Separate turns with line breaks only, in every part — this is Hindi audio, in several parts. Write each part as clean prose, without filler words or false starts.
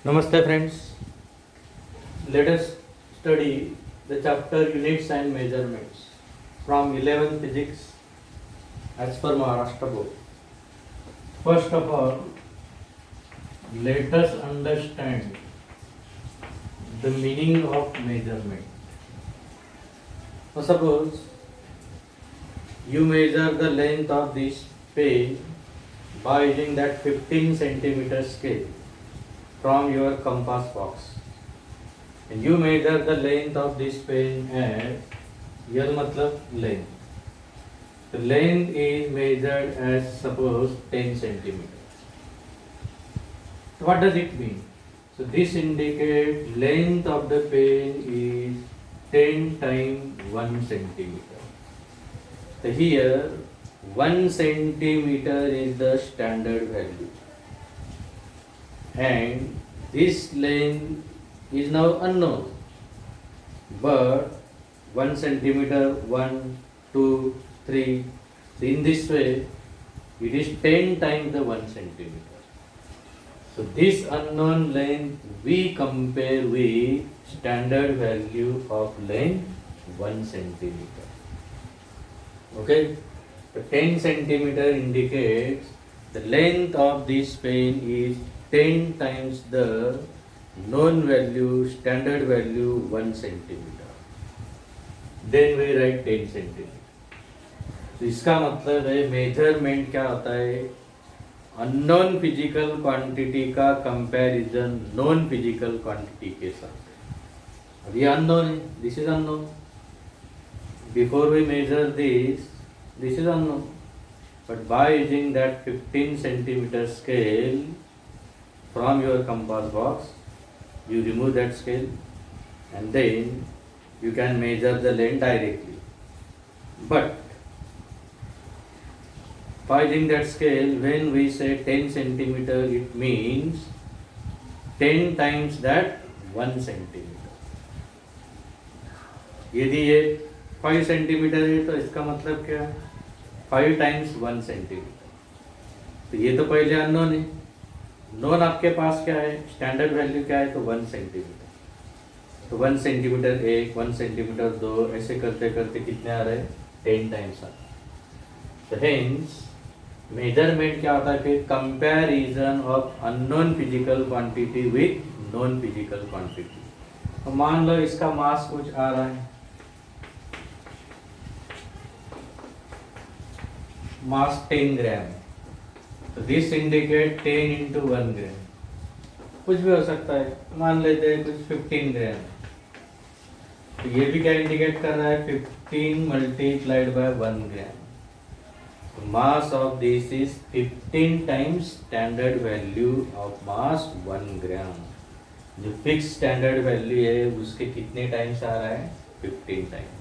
Namaste friends, let us study the chapter Units and Measurements from 11th Physics as per Maharashtra Board. First of all, let us understand the meaning of measurement. Now suppose you measure the length of this pen by using that 15 centimeter scale from your compass box, and you measure the length of this pen as L matlab length. The length is measured as suppose 10 centimeters. So what does it mean? So this indicates length of the pen is 10 times 1 centimeter. So here 1 centimeter is the standard value, and this length is now unknown, but 1 centimeter, 1, 2, 3, so in this way it is 10 times the 1 centimeter. So this unknown length we compare with standard value of length 1 centimeter. Okay, the 10 centimeter indicates the length of this pen is 10 times the known value, standard value 1 centimeter. Then we write 10 centimeter. तो इसका मतलब है मेजरमेंट क्या होता है? अननोन फिजिकल क्वांटिटी का कंपैरिजन नोन फिजिकल क्वांटिटी के साथ. अब ये अननोन है, this is unknown. Before we measure this is unknown. But by using that 15 centimeter scale from your compass box, you remove that scale and then you can measure the length directly. But by using that scale, when we say 10 centimeter, it means 10 times that 1 centimeter. यदि ये 5 सेंटीमीटर है तो इसका मतलब क्या है? 5 टाइम्स 1 सेंटीमीटर. तो ये तो पहले अननोन है. नोन आपके पास क्या है? स्टैंडर्ड वैल्यू क्या है? तो 1 सेंटीमीटर. तो 1 सेंटीमीटर 1, 1 सेंटीमीटर 2, ऐसे करते करते कितने आ रहे हैं? 10 टाइम्स आ रहे हैं. तो हेंस मेजरमेंट क्या होता है? फिर comparison of unknown physical quantity with non physical quantity. तो मान लो इसका मास कुछ आ रहा है, mass 10 gram. तो दिस इंडिकेट 10 इंटू 1 ग्राम. कुछ भी हो सकता है, मान लेते हैं कुछ 15 ग्राम. तो ये भी क्या इंडिकेट कर रहा है? 15 multiplied by 1 gram. Mass of this is 15 times standard value of mass 1 ग्राम. जो फिक्स स्टैंडर्ड वैल्यू है उसके कितने टाइम्स आ रहा है? 15 टाइम्स.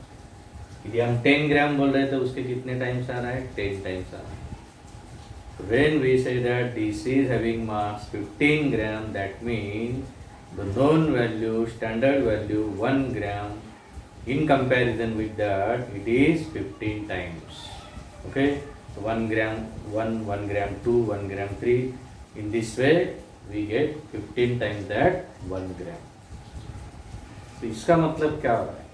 यदि हम 10 ग्राम बोल रहे थे उसके कितने टाइम्स आ रहा है? 10 टाइम्स आ रहा है. When we say that this is having mass 15 gram, that means the known value, standard value 1 gram, in comparison with that it is 15 times. Okay, so 1 gram 1, 1 gram 2, 1 gram 3. In this way we get 15 times that 1 gram. तो इसका मतलब क्या हो रहा है?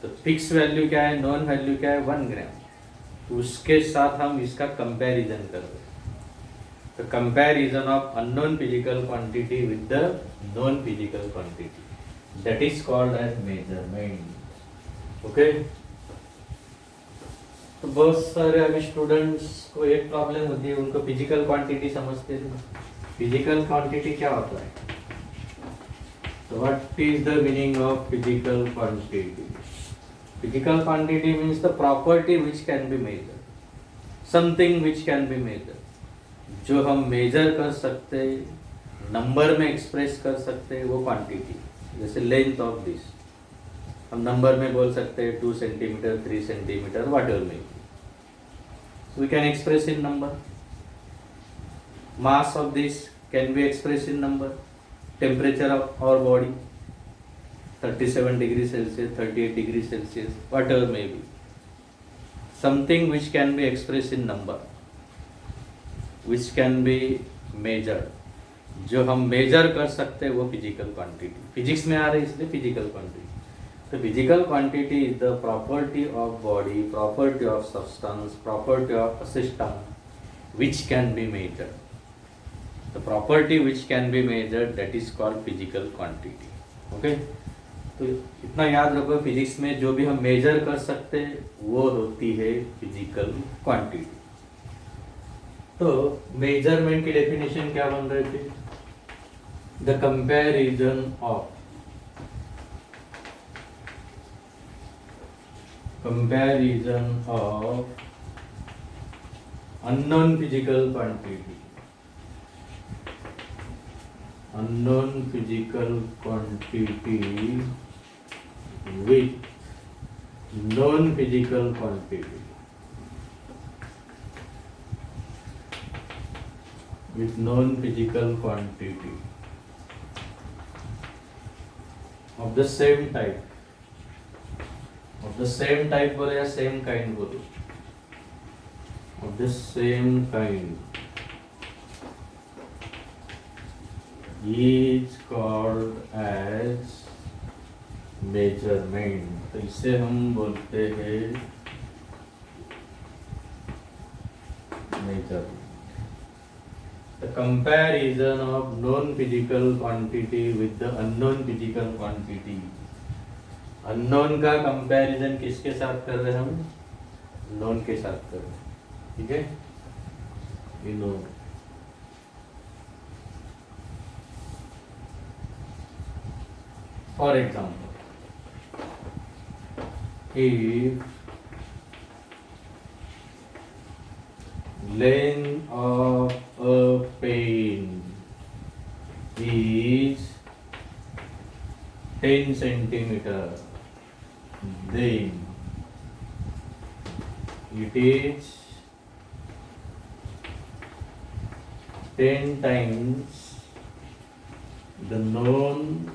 तो फिक्स वैल्यू क्या है? नॉन वैल्यू क्या है? 1 ग्राम. तो उसके साथ हम इसका कंपैरिजन कर रहे हैं. तो comparison of unknown physical quantity with the non physical quantity, that is called as measurement. Okay, तो बहुत सारे अभी स्टूडेंट्स को एक प्रॉब्लम होती है, उनको फिजिकल क्वांटिटी समझते हैं. फिजिकल क्वांटिटी क्या होता है? तो what is the meaning of physical quantity? Physical quantity means the property which can be measured, something which can be measured. जो हम मेजर कर सकते, नंबर में एक्सप्रेस कर सकते, वो क्वांटिटी. जैसे लेंथ ऑफ दिस हम नंबर में बोल सकते हैं 2 centimetre, 3 centimetre, whatever may be. We can express in number. Mass of this can be express in number. Temperature of our body 37 degrees Celsius, 38 degrees Celsius, whatever may be. Something which can be expressed in number, which can be measured. जो हम मेजर कर सकते हैं वो फिजिकल क्वांटिटी, फिजिक्स में आ रही है इसलिए फिजिकल क्वांटिटी। तो physical quantity is the property of body, property of substance, property of system which can be measured. The property which can be measured, that is called physical quantity. Okay? तो इतना याद रखो, फिजिक्स में जो भी हम मेजर कर सकते हैं वो होती है फिजिकल क्वांटिटी। तो मेजरमेंट की डेफिनेशन क्या बन रही थी? The comparison of unknown physical quantity with known physical quantity, of the same type बोले या same kind बोले, of the same kind is called as measurement। तो इसे हम बोलते हैं measurement। The comparison of known physical quantity with the unknown physical quantity। unknown का comparison किसके साथ कर रहे हैं हम? known के साथ कर रहे हैं, ठीक है? you know, for example, if length of a pen is 10 centimeter, then it is 10 times the known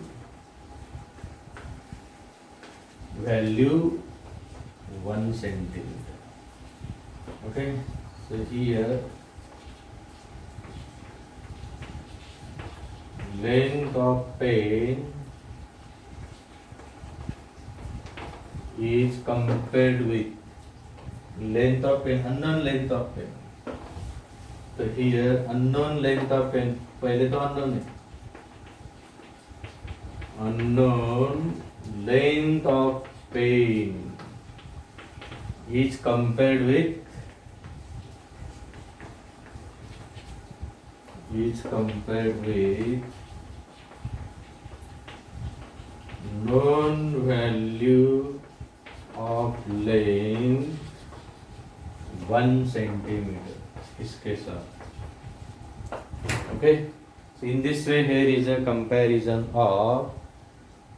value 1 centimeter. Okay, so here length of pen is compared with length of pen, unknown length of pen। तो here unknown length of pen, पहले तो unknown है, unknown length of pen is compared with known value of length 1 centimeter इसके साथ। okay, so in this way here is a comparison of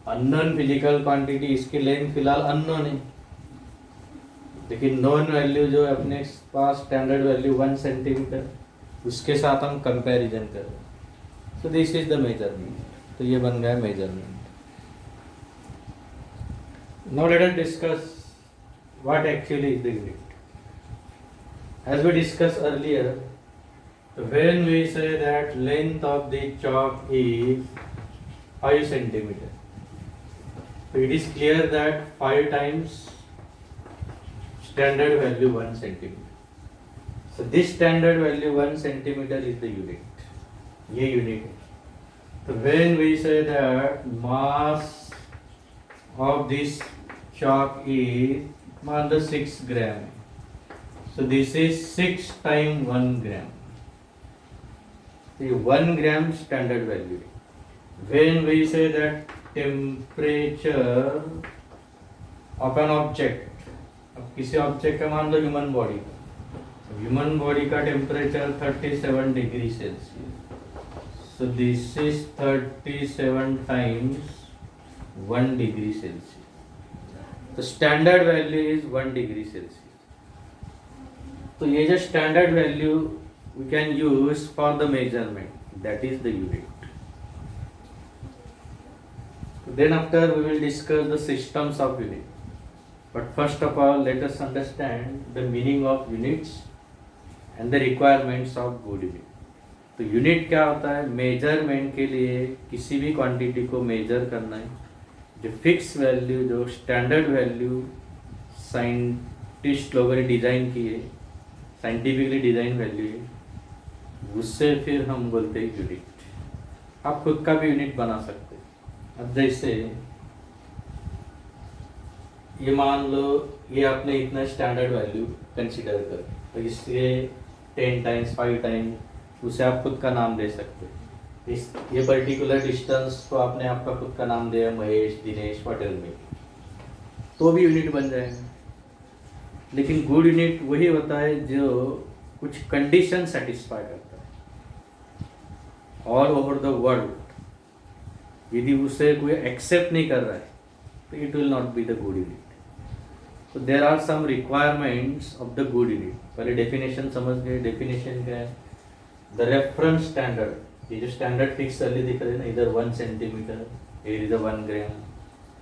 unknown physical quantity, इसकी लेंथ फिलहाल unknown है, लेकिन नॉन वैल्यू जो अपने पास स्टैंडर्ड वैल्यू 1 सेंटीमीटर, उसके साथ हम कंपैरिजन कर रहे हैं। So this is the measurement. तो ये बन गया measurement. Now let us discuss what actually is the unit. As we discuss earlier, when we say that length of the chalk is 5 centimeter, so it is clear that 5 times standard value 1 centimeter. So this standard value 1 centimeter is the unit, ये unit है। So when we say that mass of this chalk is मान लो 6 gram, so this is 6 times 1 gram, so 1 gram standard value। When we say that temperature of an object, अब किसी ऑब्जेक्ट का मान लो ह्यूमन बॉडी का, ह्यूमन बॉडी का temperature 37 degree Celsius, so this is 37 times 1 degree Celsius. तो standard value is 1 degree Celsius. तो ये जो standard value we can use for the measurement, that is the unit. Then after we will discuss the systems of unit. But first of all, let us understand the meaning of units and the requirements of good unit. तो यूनिट क्या होता है? मेजरमेंट के लिए किसी भी क्वांटिटी को मेजर करना है, जो फिक्स वैल्यू, जो स्टैंडर्ड वैल्यू साइंटिस्ट लोगों ने डिज़ाइन की है, साइंटिफिकली डिज़ाइन वैल्यू है, उससे फिर हम बोलते हैं यूनिट। आप खुद का भी यूनिट बना सकते हैं। अब जैसे ये मान लो, ये आपने इतना स्टैंडर्ड वैल्यू कंसिडर कर, तो इससे 10 टाइम्स 5 टाइम्स उसे आप खुद का नाम दे सकते हैं। ये पर्टिकुलर डिस्टेंस को आपने आपका खुद का नाम दिया, महेश, दिनेश, पटेल में, तो भी यूनिट बन जाएगा। लेकिन गुड यूनिट वही होता है जो कुछ कंडीशन सेटिस्फाई करता है ऑल ओवर द वर्ल्ड। यदि उसे कोई एक्सेप्ट नहीं कर रहा है तो it will not be the good unit. तो there are some requirements of the good unit. पहले डेफिनेशन समझ गए। डेफिनेशन क्या है? द रेफरेंस स्टैंडर्ड, ये जो स्टैंडर्ड फिक्स चलिए दिख रहे हैं ना, इधर 1 centimetre, here is a 1 gram,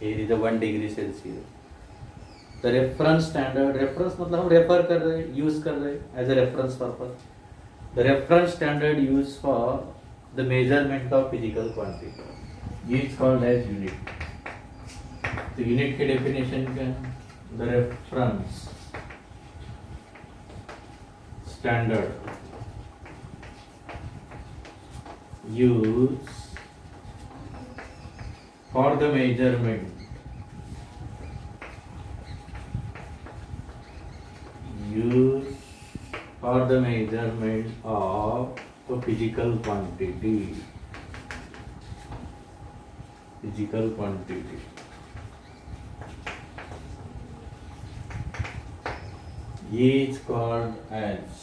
here is a 1 degree Celsius. The reference standard, reference मतलब हम रेफर कर रहे हैं, यूज कर रहे हैं as a reference purpose. The reference standard use for the measurement of physical quantity is called as unit. तो यूनिट की डेफिनेशन क्या है? The reference standard used for the measurement of the physical quantity is called as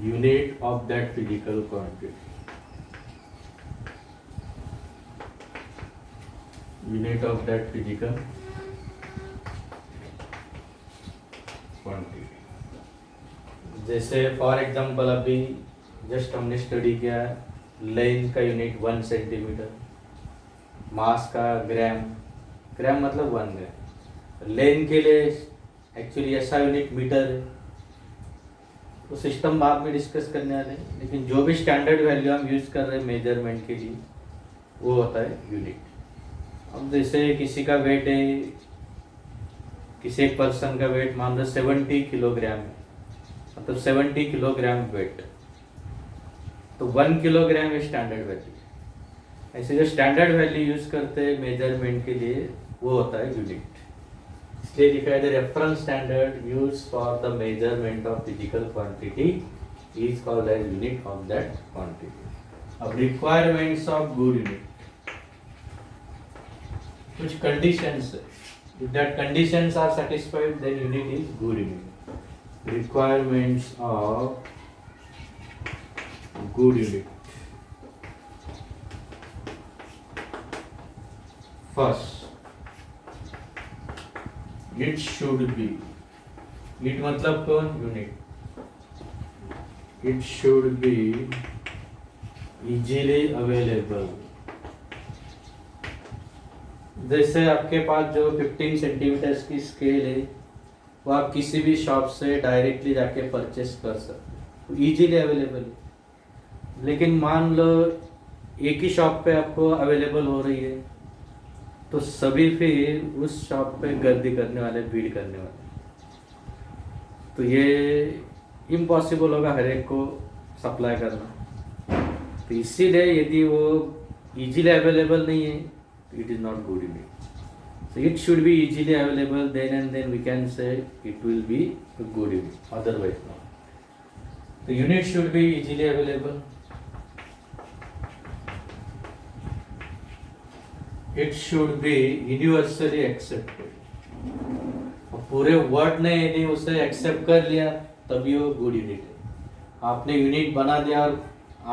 unit of that physical quantity. Unit of that physical quantity. जैसे फॉर एग्जांपल अभी जस्ट हमने स्टडी किया, लेंथ का यूनिट 1 सेंटीमीटर, मास का ग्राम, ग्राम मतलब 1 ग्राम। लेंथ के लिए एक्चुअली ऐसा यूनिट मीटर है। तो सिस्टम बाद में डिस्कस करने वाले हैं, लेकिन जो भी स्टैंडर्ड वैल्यू हम यूज कर रहे हैं मेजरमेंट के लिए, वो होता है यूनिट। अब जैसे किसी का वेट है, किसी एक पर्सन का वेट मान लो 70 किलोग्राम है, मतलब 70 किलोग्राम वेट, तो 1 किलोग्राम है स्टैंडर्ड वैल्यू। ऐसे जो स्टैंडर्ड वैल्यू यूज करते हैं मेजरमेंट के लिए, वो होता है यूनिट। इसलिए लिखा है the reference standard use for the measurement of physical quantity is called as unit of that quantity. अब रिक्वायरमेंट्स ऑफ गुड यूनिट, कुछ कंडीशंस है, if that conditions are satisfied then unit is good unit. Requirements of good unit. First, it should be, it मतलब कौन? Unit. it should be easily available। जैसे आपके पास जो 15 सेंटीमीटर की स्केल है, वो आप किसी भी शॉप से डायरेक्टली जाके परचेस कर सकते हो, इजीली अवेलेबल है। लेकिन मान लो एक ही शॉप पे आपको अवेलेबल हो रही है, तो सभी फिर उस शॉप पे गर्दी करने वाले, भीड़ करने वाले, तो ये इम्पॉसिबल होगा हर एक को सप्लाई करना। तो इसीलिए यदि वो इजीली अवेलेबल नहीं है, it is not good unit. So it should be easily available, then and then we can say it will be a good unit, otherwise not. The unit should be easily available. It should be universally accepted. और पूरे वर्ड ने यदि उसे एक्सेप्ट कर लिया तभी वो गुड यूनिट है। आपने यूनिट बना दिया और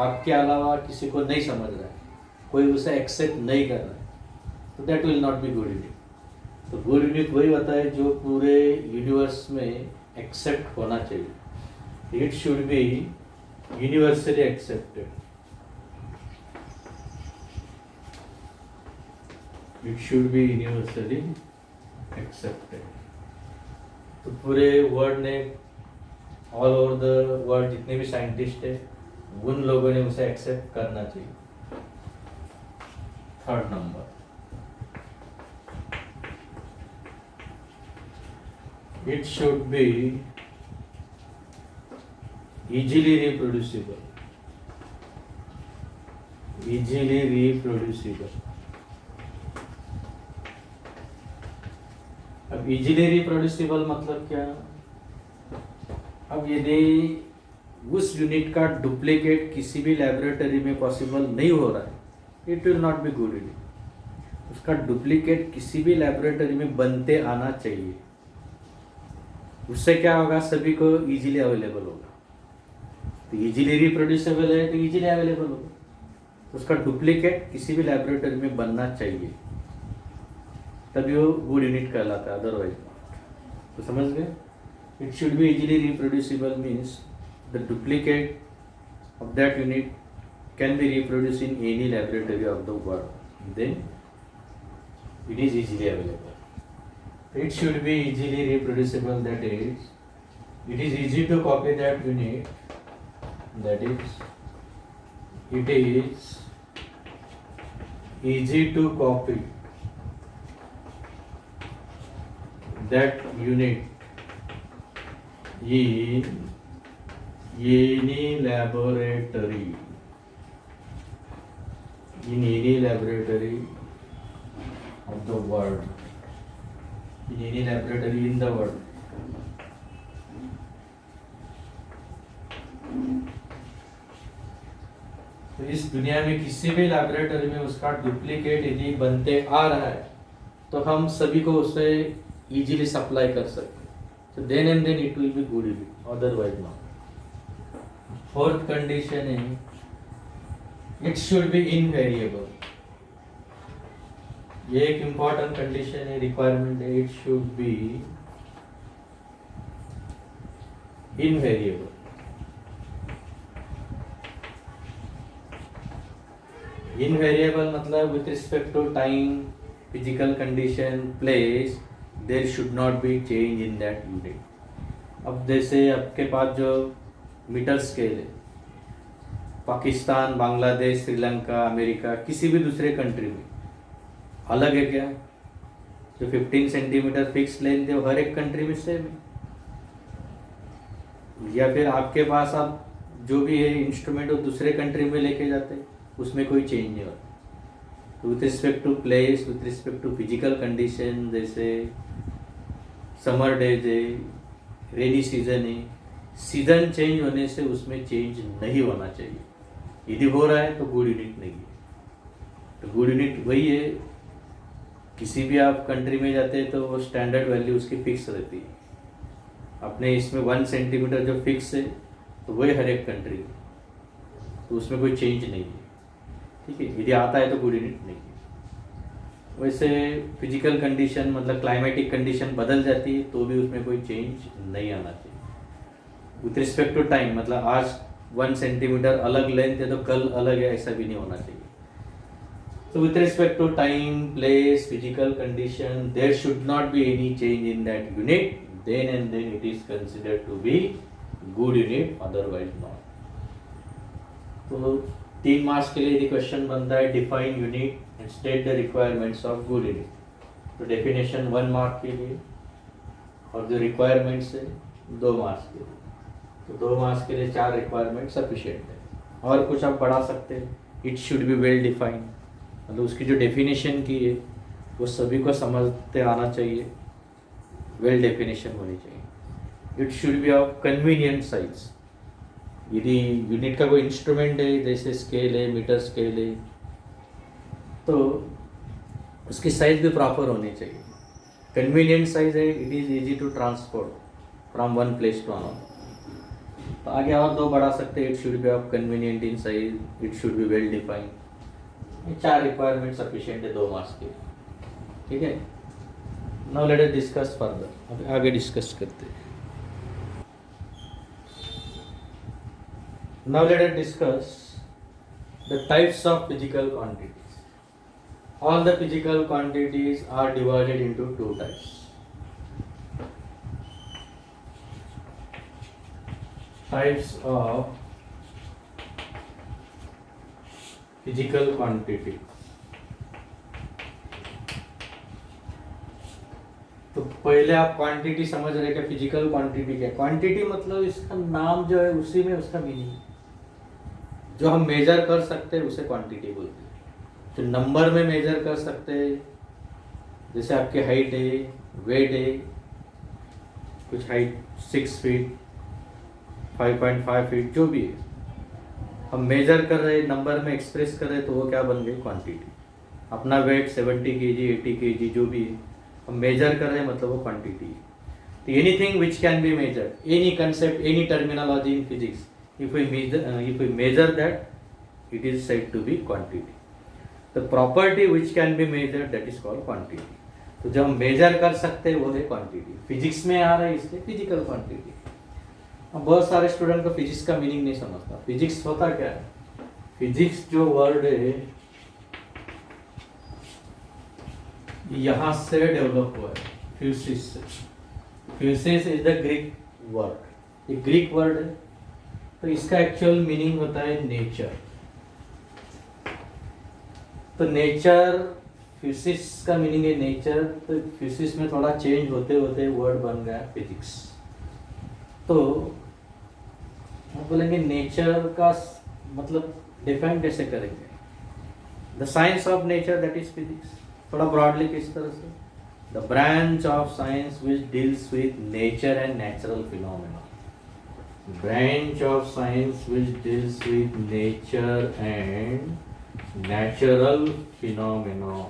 आपके अलावा किसी को नहीं समझ रहा है, कोई उसे एक्सेप्ट नहीं कर रहा है, तो that will not B good unit. तो गुड यूनिट वही होता है जो पूरे यूनिवर्स में एक्सेप्ट होना चाहिए। It should B universally accepted. It should B universally accepted. तो पूरे वर्ल्ड ने, ऑल ओवर द वर्ल्ड जितने भी साइंटिस्ट है उन लोगों ने उसे एक्सेप्ट करना चाहिए। Third number, it should be easily reproducible, easily reproducible। अब easily reproducible मतलब क्या? अब यदि उस यूनिट का डुप्लीकेट किसी भी लैबोरेटरी में पॉसिबल नहीं हो रहा है, it will not B good unit. उसका डुप्लीकेट किसी भी लैबोरेटरी में बनते आना चाहिए। उससे क्या होगा, सभी को इजीली अवेलेबल होगा। तो इजीली रिप्रोड्यूसेबल है तो इजीली अवेलेबल होगा। उसका डुप्लीकेट किसी भी लैबोरेटरी में बनना चाहिए, तभी वो गुड यूनिट कहलाता है, अदरवाइज नॉट। तो समझ गए? It should be easily reproducible means the duplicate of that unit can be reproduce in any laboratory of the world, then it is easily available. It should be easily reproducible, that is, it is easy to copy that unit, that is, it is easy to copy that unit in any laboratory, in any laboratory of the world, in any laboratory in the world। तो इस दुनिया में किसी भी लैबोरेटरी में उसका डुप्लीकेट यदि बनते आ रहा है तो हम सभी को उसे इजीली सप्लाई कर सकते हैं। तो then and then it will be good unit, otherwise not. Fourth condition है, इट शुड बी इनवेरिएबल। ये एक इंपॉर्टेंट कंडीशन है, रिक्वायरमेंट है। It should be invariable. Invariable मतलब with respect to time, physical condition, place, there should not be change in that unit. अब जैसे आपके पास जो मीटर स्केल है, पाकिस्तान, बांग्लादेश, श्रीलंका, अमेरिका, किसी भी दूसरे कंट्री में अलग है क्या? जो 15 सेंटीमीटर फिक्स लेंथ है वो हर एक कंट्री में सेम है? या फिर आपके पास आप जो भी है इंस्ट्रूमेंट वो दूसरे कंट्री में लेके जाते हैं, उसमें कोई चेंज नहीं होता। तो with respect to place, with respect to physical condition, जैसे समर डेज है, रेनी सीजन है, सीजन चेंज होने से उसमें चेंज नहीं होना चाहिए। यदि हो रहा है तो गुड यूनिट नहीं है। तो गुड यूनिट वही है, किसी भी आप कंट्री में जाते हैं तो वो स्टैंडर्ड वैल्यू उसकी फिक्स रहती है। अपने इसमें 1 सेंटीमीटर जो फिक्स है तो वही हर एक कंट्री में, तो उसमें कोई चेंज नहीं है। ठीक है, यदि आता है तो गुड यूनिट नहीं है। वैसे फिजिकल कंडीशन मतलब क्लाइमेटिक कंडीशन बदल जाती है तो भी उसमें कोई चेंज नहीं आना चाहिए। विथ रिस्पेक्ट टू टाइम मतलब आज 1 सेंटीमीटर अलग लेंथ है तो कल अलग है, ऐसा भी नहीं होना चाहिए। So with respect to time, place, physical condition, there should not be any change in that unit. Then and then it is considered to be good unit, otherwise not। तो 3 मार्क्स के लिए यदि क्वेश्चन बनता है, define unit and state the requirements of good unit. तो डेफिनेशन 1 मार्क के लिए और जो रिक्वायरमेंट्स है 2 मार्क्स के लिए। तो 2 मार्क्स के लिए 4 रिक्वायरमेंट सफिशिएंट है। और कुछ आप बढ़ा सकते हैं। It should be well defined, मतलब उसकी जो डेफिनेशन की है वो सभी को समझते आना चाहिए, वेल डेफिनेशन होनी चाहिए। It should be of convenient size. यदि यूनिट का कोई इंस्ट्रूमेंट है जैसे स्केल है, मीटर स्केल है, तो उसकी साइज भी प्रॉपर होनी चाहिए। कन्वीनियंट साइज है, it is easy to transport from one place to another. तो आगे और 2 बढ़ा सकते हैं। It should be of convenient in size, it should be well defined. ये 4 रिक्वायरमेंट सफिशिएंट है 2 मार्क्स के। ठीक है, now let us discuss further. अब आगे डिस्कस करते हैं। Now let us discuss the types of physical quantities. all the physical quantities are divided into two types. Types of physical quantity. तो पहले आप क्वांटिटी समझ रहे क्या? फिजिकल क्वांटिटी क्या? क्वांटिटी मतलब इसका नाम जो है उसी में उसका मीनिंग, जो हम मेजर कर सकते हैं उसे क्वांटिटी बोलते हैं। जो नंबर में मेजर कर सकते हैं, जैसे आपकी हाइट है, वेट है, कुछ हाइट 6 फीट 5.5 फीट जो भी है, हम मेजर कर रहे, नंबर में एक्सप्रेस कर रहे, तो वो क्या बन गई? क्वांटिटी। अपना वेट 70 kg 80 kg जो भी है, हम मेजर कर रहे हैं मतलब वो क्वांटिटी है। तो anything which can be measure, any concept, any terminology in physics, if we measure that it is said to be quantity. The property which can be measure that is called quantity. तो जब हम मेजर कर सकते हैं वो है क्वांटिटी। फिजिक्स में आ रहा है इसलिए फिजिकल क्वांटिटी। अब बहुत सारे स्टूडेंट को फिजिक्स का मीनिंग नहीं समझता। फिजिक्स होता क्या है? फिजिक्स जो वर्ड है यहां से डेवलप हुआ है, फ्यूसिस से। फ्यूसिस इज द ग्रीक वर्ड, ये ग्रीक वर्ड है। तो इसका एक्चुअल मीनिंग होता है नेचर। तो नेचर, फ्यूसिस का मीनिंग है नेचर। तो फ्यूसिस में थोड़ा चेंज होते होते वर्ड बन गया फिजिक्स। तो हम बोलेंगे नेचर का मतलब डिफाइन कैसे करेंगे? The science of nature that is physics. थोड़ा ब्रॉडली किस तरह से? The branch of science which deals with nature and natural phenomena. Branch of science which deals with nature and natural phenomena.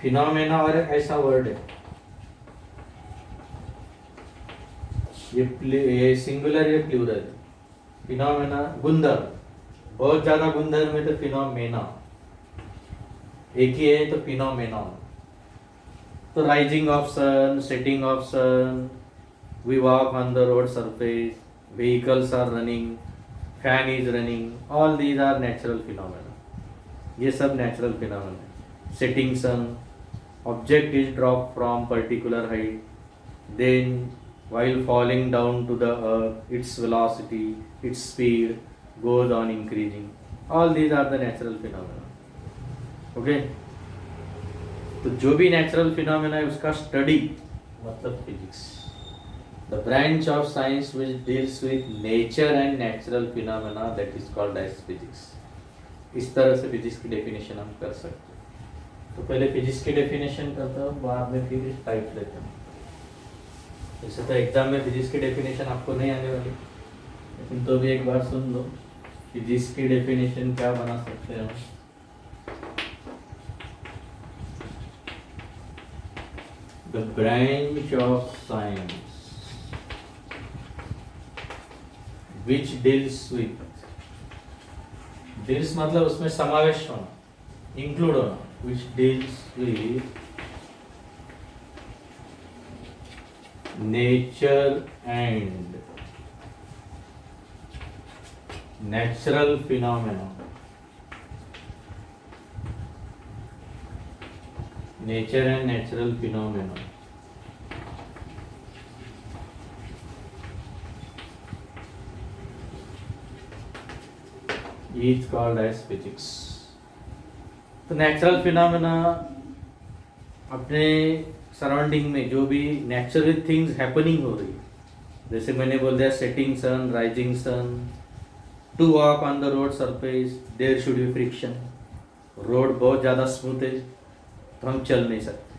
Phenomena और एक ऐसा वर्ड है, ये सिंगुलर ये प्लूरल। फिनोमेना गुंधर्व, बहुत ज्यादा गुंधर्व में तो फिनोमेना, एक ही है तो फिनोमेना। तो rising of sun, setting of sun, we walk on the road surface, vehicles are running, fan is running, all these are natural phenomena. ये सब natural phenomena. Setting sun, object is dropped from particular height, then while falling down to the earth its velocity, its speed goes on increasing. All these are the natural phenomena. Okay, तो जो भी नेचुरल फिनोमेना है उसका स्टडी मतलब physics. The branch of science which deals with nature and natural phenomena that is called as physics. इस तरह से फिजिक्स की डेफिनेशन हम कर सकते हैं। तो पहले फिजिक्स की डेफिनेशन करता हूँ, बाद में फिर टाइप लेता हूँ। वैसे तो एग्जाम में फिजिक्स की डेफिनेशन आपको नहीं आने वाली, लेकिन तो भी एक बार सुन लो फिजिक्स की डेफिनेशन क्या बना सकते हैं हम। The branch of science which deals with, deals मतलब उसमें समावेश होना, इंक्लूड होना, which deals with nature and natural phenomena. Nature and natural phenomena. Is called as physics. तो नेचुरल फिनोमेना अपने सराउंडिंग में जो भी नेचुरल थिंग्स हैपनिंग हो रही है, जैसे मैंने बोल दिया setting sun, rising sun, to walk on the road surface there should be friction. Road बहुत ज़्यादा स्मूथ है तो हम चल नहीं सकते,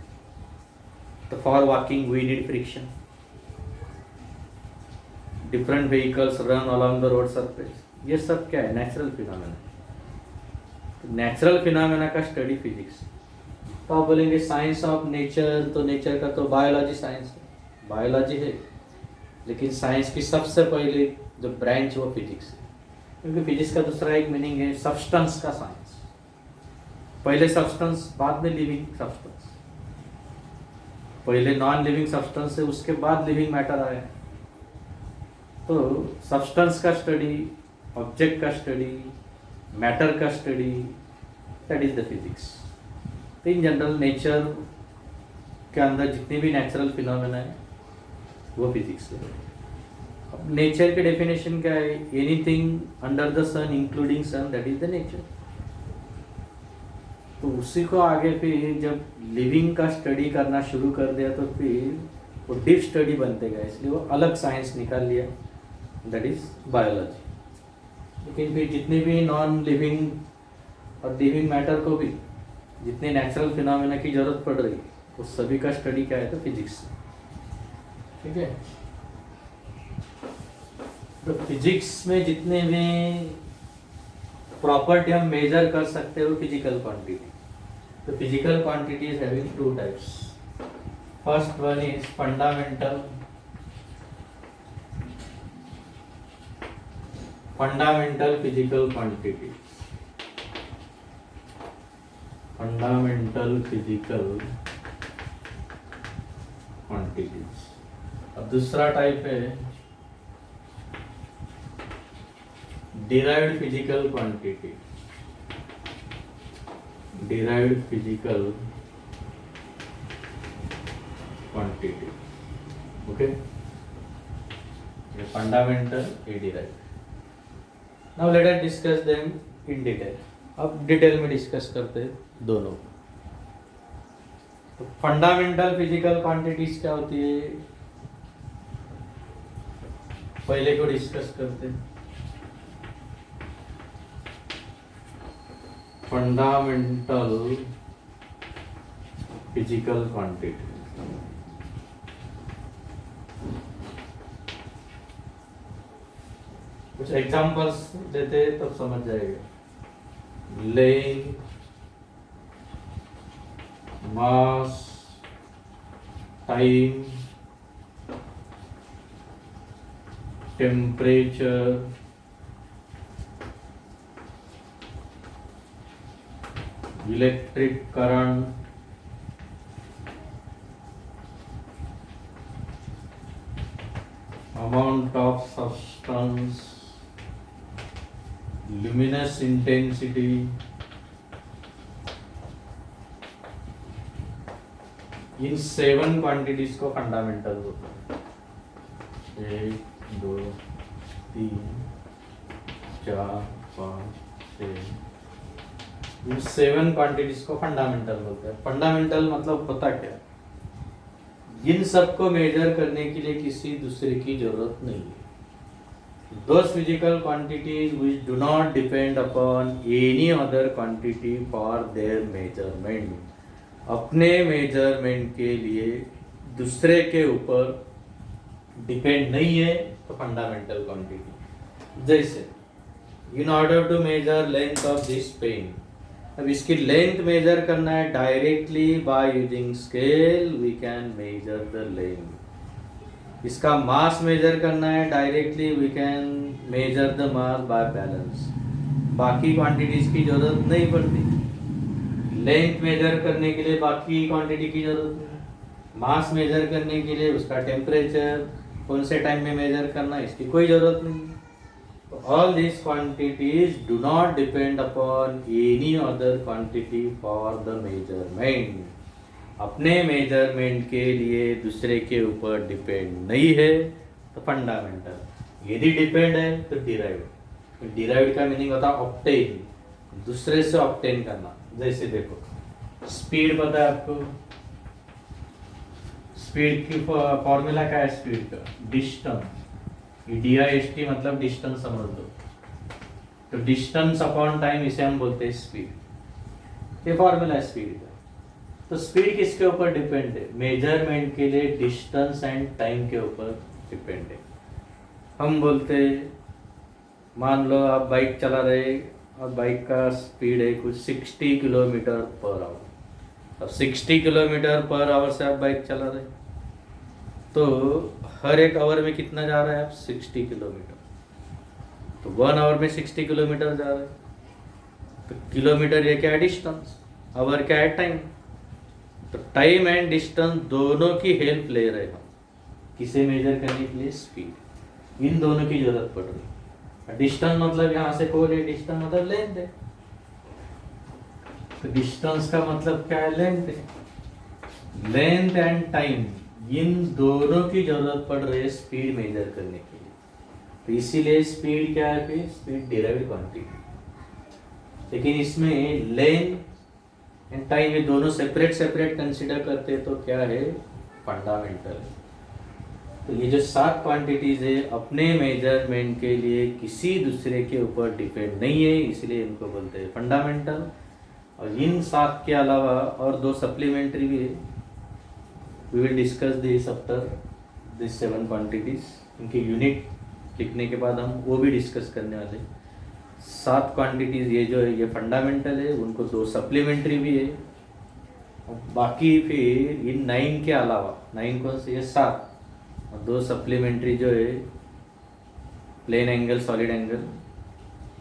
तो for walking we need friction. Different vehicles run along the road surface, ये सब क्या है? Natural phenomena. नेचुरल फिनोमेना का स्टडी फिजिक्स। तो आप बोलेंगे साइंस ऑफ नेचर, तो नेचर का तो बायोलॉजी साइंस है, बायोलॉजी है, लेकिन साइंस की सबसे पहले जो ब्रांच वो फिजिक्स है, क्योंकि फिजिक्स का दूसरा एक मीनिंग है सब्सटेंस का साइंस। पहले सब्सटेंस, बाद में लिविंग सब्सटेंस। पहले नॉन लिविंग सब्सटेंस है, उसके बाद लिविंग मैटर आया। तो सब्सटेंस का स्टडी ऑब्जेक्ट का स्टडी, मैटर का study, that is the physics. तो इन जनरल नेचर के अंदर जितने भी नेचुरल फिनोमेना है वो फिजिक्स है। अब नेचर के डेफिनेशन क्या है? Anything under the sun including sun, that is the nature. तो उसी को आगे फिर जब लिविंग का स्टडी करना शुरू कर दिया तो फिर वो डीप स्टडी बनते गए, इसलिए वो अलग साइंस निकाल लिया, दैट इज बायोलॉजी। लेकिन फिर जितने भी नॉन लिविंग और लिविंग मैटर को भी जितने नेचुरल फिनोमेना की जरूरत पड़ रही है उस सभी का स्टडी क्या है? तो फिजिक्स। ठीक है। तो फिजिक्स में जितने भी प्रॉपर्टी हम मेजर कर सकते हो फिजिकल क्वांटिटी। तो physical quantity is having two types. First one is fundamental physical quantity. Fundamental physical quantities. अब दूसरा टाइप है derived physical quantity। derived physical quantity, okay? ये fundamental, ये derived। now let us discuss them in detail। अब डिटेल में डिस्कस करते हैं दोनों। तो फंडामेंटल फिजिकल क्वांटिटीज क्या होती है पहले को डिस्कस करते हैं। Fundamental physical quantity. कुछ एग्जांपल्स देते हैं तब समझ जाएगा। Length, mass, time, temperature, electric current, amount of substance, luminous intensity, in 7 quantities को फंडामेंटल होता है। 1 2 3 4 5 6, इन 7 क्वांटिटीज को फंडामेंटल होता है। फंडामेंटल मतलब पता क्या? इन सबको मेजर करने के लिए किसी दूसरे की जरूरत नहीं है। Those physical quantities which do not depend upon any other quantity for their measurement, अपने मेजरमेंट के लिए दूसरे के ऊपर डिपेंड नहीं है तो फंडामेंटल क्वांटिटी। जैसे in order to measure length of this pen, अब इसकी लेंथ मेजर करना है directly by using scale, we can measure the length. इसका मास मेजर करना है directly, we can measure the mass by balance. बाकी क्वांटिटीज की जरूरत नहीं पड़ती। लेंथ मेजर करने के लिए बाकी क्वांटिटी की जरूरत नहीं। मास मेजर करने के लिए उसका टेम्परेचर कौन से टाइम में मेजर करना है इसकी कोई जरूरत नहीं। All these quantities do not depend upon any other quantity for the measurement। अपने मेजरमेंट के लिए दूसरे के ऊपर डिपेंड नहीं है तो फंडामेंटल। यदि डिपेंड है तो डिराइव्ड। डिराइव्ड का मीनिंग होता है ऑब्टेन, दूसरे से ऑब्टेन करना। जैसे देखो स्पीड पता है आपको, स्पीड की फॉर्मूला क्या है? स्पीड का डिस्टेंस, DIST मतलब डिस्टेंस समझ लो। तो डिस्टेंस अपॉन टाइम इसे हम बोलते हैं स्पीड। ये फॉर्मूला है स्पीड का। तो स्पीड किसके ऊपर डिपेंड है? मेजरमेंट के लिए डिस्टेंस एंड टाइम के ऊपर डिपेंड है। हम बोलते मान लो आप बाइक चला रहे और बाइक का स्पीड है कुछ 60 किलोमीटर पर आवर। अब 60 किलोमीटर पर आवर से आप बाइक चला रहे तो हर एक आवर में कितना जा रहा है आप? 60 किलोमीटर। तो 1 आवर में 60 किलोमीटर जा रहा है। तो किलोमीटर ये क्या है? डिस्टेंस। आवर क्या है? टाइम। तो टाइम एंड डिस्टेंस दोनों की हेल्प ले रहे हम किसे मेजर करने के लिए? स्पीड। इन दोनों की जरूरत पड़ रही डिस्टेंस मतलब यहाँ से कोण है, डिस्टेंस मतलब लेंथ है। तो डिस्टेंस का मतलब क्या है, लेंथ है। लेंथ एंड टाइम इन दोनों की जरूरत पड़ रही है स्पीड मेजर करने के लिए। तो इसीलिए स्पीड क्या है, फिर स्पीड डिराइव्ड क्वांटिटी। लेकिन इसमें लेंथ एंड टाइम ये दोनों सेपरेट सेपरेट कंसीडर करते हैं तो क्या है, फंडामेंटल। तो ये जो 7 क्वांटिटीज है अपने मेजरमेंट के लिए किसी दूसरे के ऊपर डिपेंड नहीं है, इसलिए इनको बोलते हैं फंडामेंटल। और इन 7 के अलावा और 2 सप्लीमेंट्री भी है। We will discuss this after this 7 quantities. इनके यूनिट लिखने के बाद हम वो भी डिस्कस करने वाले। 7 क्वांटिटीज ये जो है ये फंडामेंटल है, उनको 2 सप्लीमेंट्री भी है। और बाकी फिर इन 9 के अलावा, 9 कौन से, ये 7 और 2 सप्लीमेंट्री जो है plane angle, solid angle,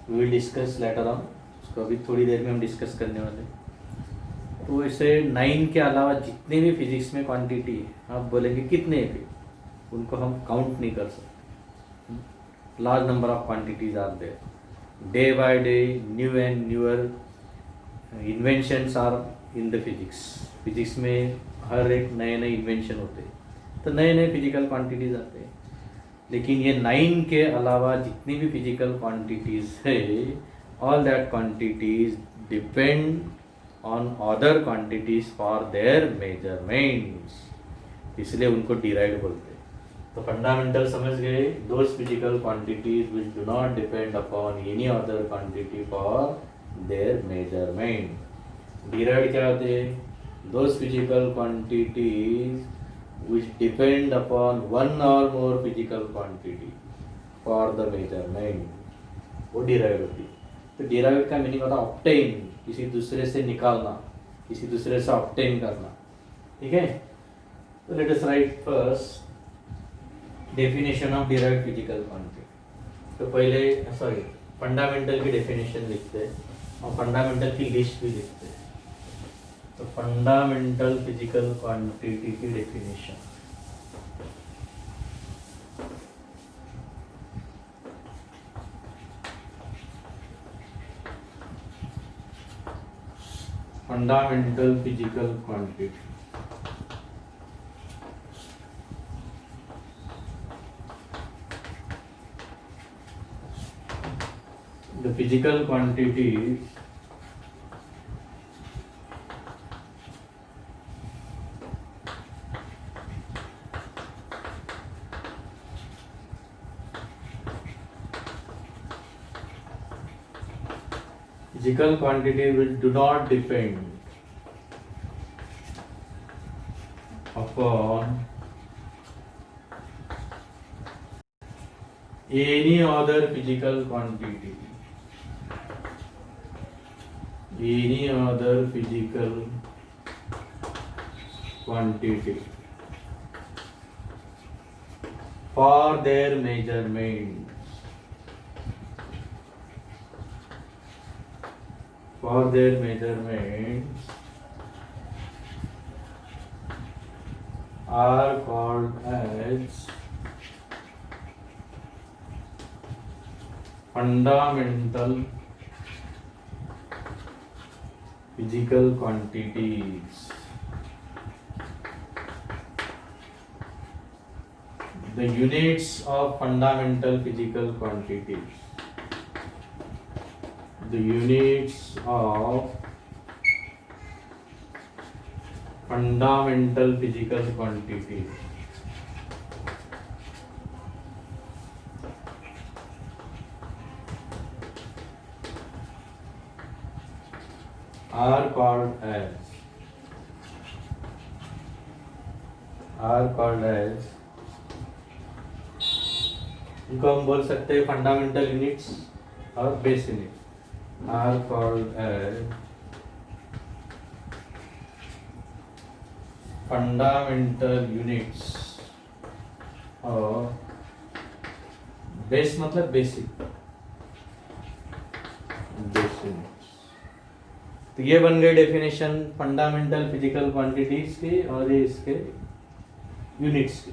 we will discuss later on. उसको अभी थोड़ी देर में हम डिस्कस करने वाले। तो ऐसे 9 के अलावा जितने भी फिजिक्स में क्वांटिटी है, आप बोलेंगे कितने हैं, उनको हम काउंट नहीं कर सकते। Large number of quantities are there. Day by day new and newer inventions are in the physics. Physics में हर एक नए नए इन्वेंशन होते हैं, तो नए नए फिजिकल क्वांटिटीज आते हैं। लेकिन ये 9 के अलावा जितनी भी फिजिकल क्वांटिटीज है, all that quantities depend on other quantities for their measurements, इसलिए उनको डिराइव्ड बोलते हैं। तो फंडामेंटल समझ गए, those physical quantities which do not depend upon any other quantity for their measurement. Derived क्या होते हैं, those physical quantities which depend upon one or more physical quantity for the measurement, वो डिराइव होती है। तो डिराइव का मीनिंग होता है ऑब्टेन, किसी दूसरे से निकालना, किसी दूसरे से ऑब्टेन करना। ठीक है, तो let us right first definition of derived physical quantity. तो पहले सॉरी फंडामेंटल की डेफिनेशन लिखते हैं और फंडामेंटल की लिस्ट भी लिखते हैं। तो फंडामेंटल फिजिकल क्वांटिटी की definition, fundamental physical quantity, the physical quantity physical quantity which do not depend upon any other physical quantity, any other physical quantity for their measurement, for their measurements are called as fundamental physical quantities. The units of fundamental physical quantities, the units of fundamental physical quantities are called as इनको हम बोल सकते हैं फंडामेंटल यूनिट्स और base unit, are called as fundamental units और बेस मतलब बेसिक, बेस यूनिट्स। तो ये बन गई डेफिनेशन फंडामेंटल फिजिकल क्वांटिटीज की और ये इसके यूनिट्स की।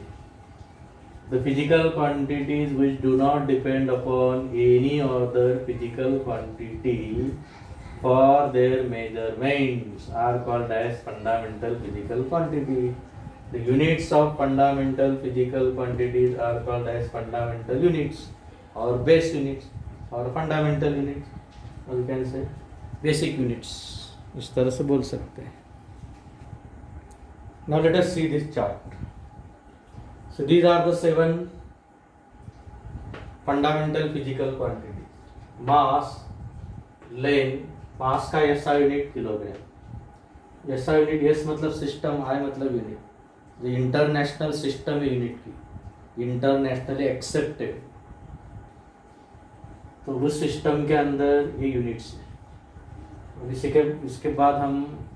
The physical quantities which do not depend upon any other physical quantity for their measurements are called as fundamental physical quantity. The units of fundamental physical quantities are called as fundamental units or base units or fundamental units, or you can say basic units. इस तरह से बोल सकते हैं. Now let us see this chart. So these are the 7 fundamental physical quantities. Mass, length, mass का SI unit kilogram. SI unit S मतलब सिस्टम, I मतलब यूनिट. जो इंटरनेशनल सिस्टम है यूनिट की, इंटरनेशनली एक्सेप्टेड, तो उस सिस्टम के अंदर ये यूनिट्स है. और इसके बाद हम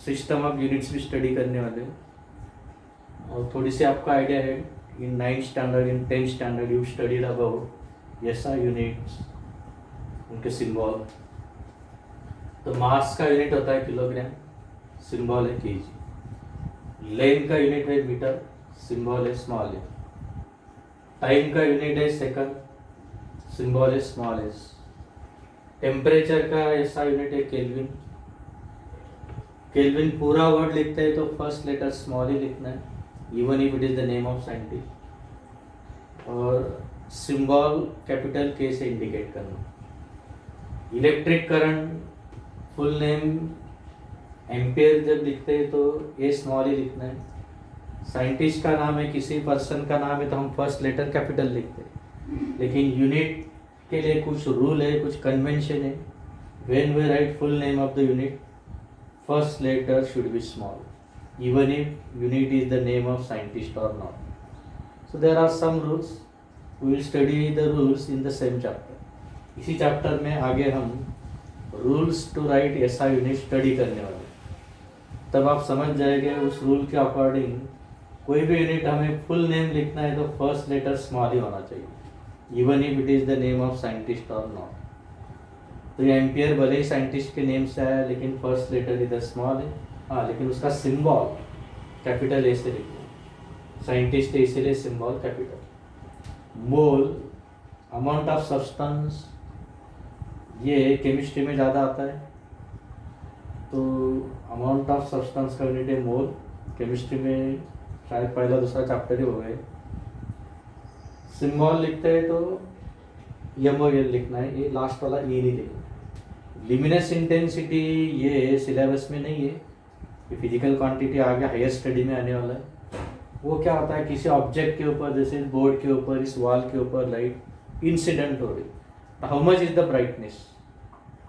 सिस्टम ऑफ यूनिट्स भी स्टडी करने वाले हैं. और थोड़ी सी आपका आइडिया है, इन 9th standard, in 10th standard you studied about SI units, उनके सिंबल. तो मास का यूनिट होता है किलोग्राम, सिंबल है केजी. लेंथ का यूनिट है मीटर, सिंबल है स्मॉल है. टाइम का यूनिट है सेकंड, सिंबल है स्मॉल एस. टेम्परेचर का ऐसा यूनिट है केल्विन. केल्विन पूरा वर्ड लिखते हैं तो फर्स्ट लेटर स्मॉल ही लिखना है, even if it is the name of scientist. और सिंबल कैपिटल के से इंडिकेट करना. Electric current full name ampere जब लिखते हैं तो ए स्मॉल ही लिखना है. साइंटिस्ट का नाम है, किसी पर्सन का नाम है तो हम फर्स्ट लेटर कैपिटल लिखते हैं. लेकिन यूनिट के लिए कुछ रूल है, कुछ कन्वेंशन है. When we write full name of the unit, first letter should be small even if unit is the name of scientist और not. So there are some rules, we will study the rules in the same chapter. इसी चैप्टर में आगे हम rules to write SI unit स्टडी करने वाले. तब आप समझ जाएंगे उस रूल के अकॉर्डिंग कोई भी यूनिट हमें फुल नेम लिखना है तो फर्स्ट लेटर स्मॉल ही होना चाहिए, even if it is the name of scientist और नॉट. तो ये एम्पियर भले ही साइंटिस्ट के नेम से आया लेकिन फर्स्ट लेटर इधर स्मॉल है. हाँ, लेकिन उसका सिंबल कैपिटल ए से लिखना है. साइंटिस्ट इसीलिए symbol capital. Mole, amount of substance, ये केमिस्ट्री में ज़्यादा आता है. तो अमाउंट ऑफ सब्सटेंस का यूनिट है मोल. केमिस्ट्री में शायद पहला दूसरा चैप्टर ही हो गए. सिंबल लिखते हैं तो MOL लिखना है, ये लास्ट वाला ये नहीं लिखना. लिमिनस इंटेंसिटी ये सिलेबस में नहीं है, ये फिजिकल क्वांटिटी आगे हायर स्टडी में आने वाला है. वो क्या होता है, किसी ऑब्जेक्ट के ऊपर, जैसे बोर्ड के ऊपर, इस वॉल के ऊपर लाइट इंसिडेंट हो रही, how much is the brightness.